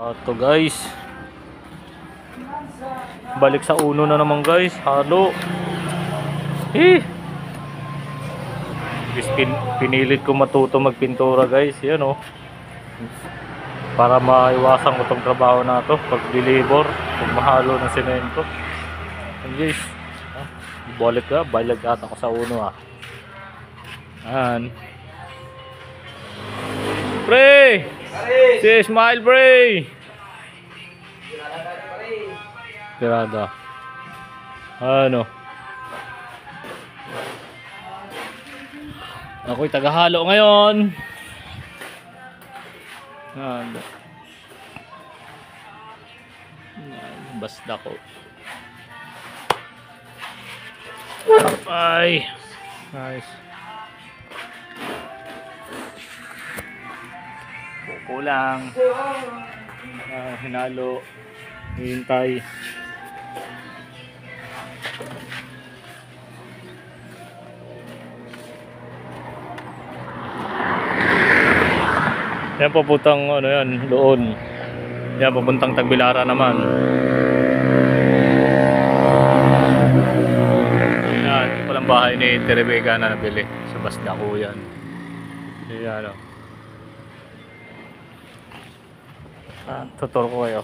Ito guys, balik sa uno na naman guys, halo. Pinilit ko matuto magpintura guys, yan oh. Para maiwasan ko tong trabaho na to pag deliver, pag mahalo ng semento. And guys, balik ata ako sa uno ah. Yan. Pre! Si Smile pre! Tirada. Ano? Ako'y tagahalo ngayon. Ano? Basta ko. Ay. Nice. Kulang. Hinalo. Hintay. Yan papuntang ano yan, doon. Yan papuntang Tagbilara naman. Yan, walang bahay ni Terebega na nabili sa Basdaco yan. Yan o. Tutor ko kayo.